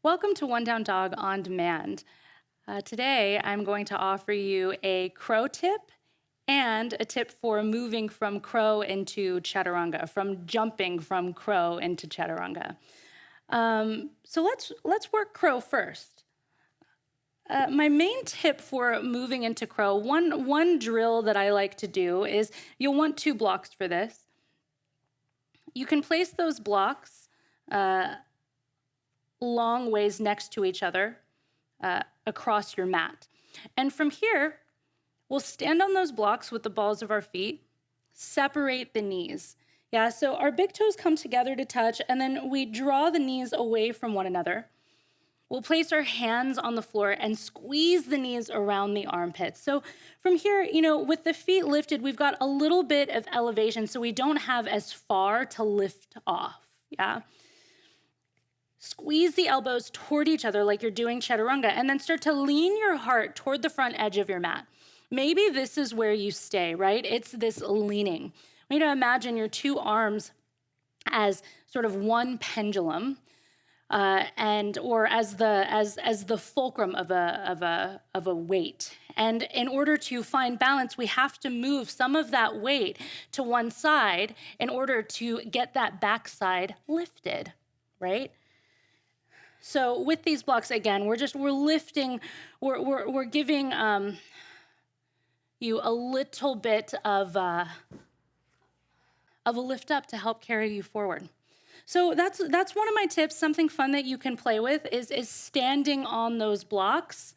Welcome to One Down Dog on Demand. Today, I'm going to offer you a crow tip and a tip for moving from crow into chaturanga, from jumping from crow into chaturanga. So let's work crow first. My main tip for moving into crow, one drill that I like to do is you'll want 2 blocks for this. You can place those blocks long ways next to each other across your mat. And from here, we'll stand on those blocks with the balls of our feet, separate the knees. Yeah, so our big toes come together to touch, and then we draw the knees away from one another. We'll place our hands on the floor and squeeze the knees around the armpits. So from here, with the feet lifted, we've got a little bit of elevation, so we don't have as far to lift off, yeah? Squeeze the elbows toward each other like you're doing chaturanga, and then start to lean your heart toward the front edge of your mat. Maybe this is where you stay, right? It's this leaning. You know, imagine your 2 arms as sort of one pendulum, or as the fulcrum of a weight. And in order to find balance, we have to move some of that weight to one side in order to get that backside lifted, right? So with these blocks, again, we're lifting, we're giving you a little bit of a lift up to help carry you forward. So that's one of my tips. Something fun that you can play with is standing on those blocks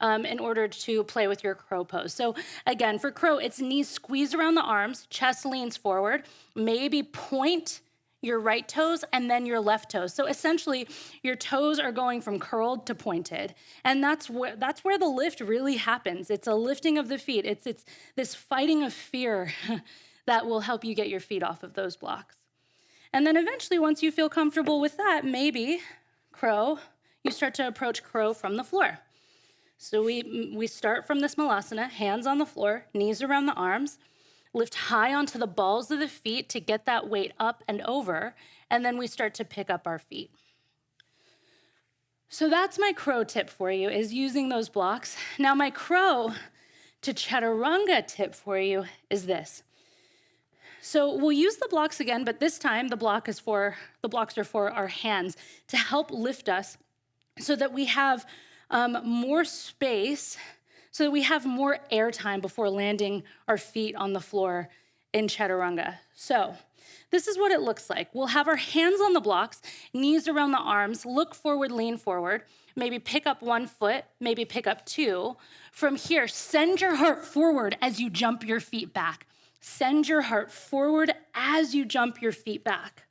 in order to play with your crow pose. So again, for crow, it's knees squeeze around the arms, chest leans forward, maybe point your right toes and then your left toes. So essentially, your toes are going from curled to pointed. And that's where the lift really happens. It's a lifting of the feet. It's this fighting of fear that will help you get your feet off of those blocks. And then eventually, once you feel comfortable with that, maybe crow, you start to approach crow from the floor. So we start from this malasana, hands on the floor, knees around the arms, lift high onto the balls of the feet to get that weight up and over, and then we start to pick up our feet. So that's my crow tip for you, is using those blocks. Now my crow to chaturanga tip for you is this. So we'll use the blocks again, but this time the blocks are for our hands to help lift us so that we have more space, so that we have more air time before landing our feet on the floor in chaturanga. So this is what it looks like. We'll have our hands on the blocks, knees around the arms, look forward, lean forward, maybe pick up 1 foot, maybe pick up 2. From here, send your heart forward as you jump your feet back. Send your heart forward as you jump your feet back.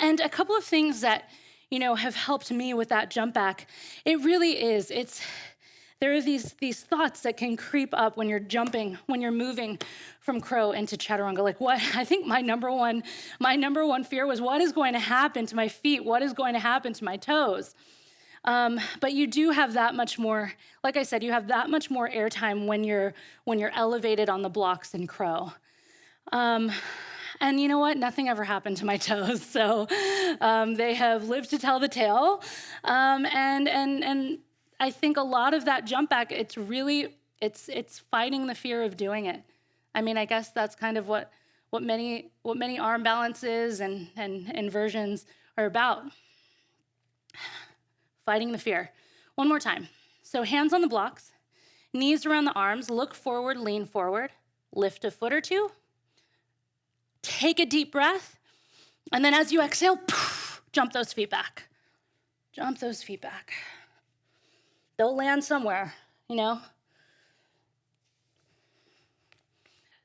And a couple of things that, have helped me with that jump back, it really is, there are these thoughts that can creep up when you're jumping, when you're moving from crow into chaturanga. Like what? I think my number one fear was, what is going to happen to my feet? What is going to happen to my toes? But you do have that much more, like I said, you have that much more airtime when you're elevated on the blocks in crow. And you know what? Nothing ever happened to my toes. So they have lived to tell the tale. And I think a lot of that jump back, it's fighting the fear of doing it. I mean, I guess that's kind of what many arm balances and inversions are about. Fighting the fear. One more time. So hands on the blocks, knees around the arms, look forward, lean forward, lift a foot or 2, take a deep breath, and then as you exhale, jump those feet back. Jump those feet back. They'll land somewhere,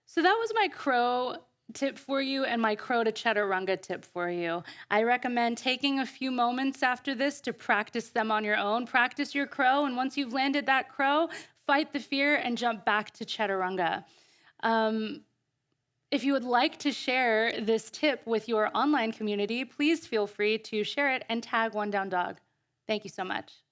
So that was my crow tip for you and my crow to chaturanga tip for you. I recommend taking a few moments after this to practice them on your own. Practice your crow, and once you've landed that crow, fight the fear and jump back to chaturanga. If you would like to share this tip with your online community, please feel free to share it and tag One Down Dog. Thank you so much.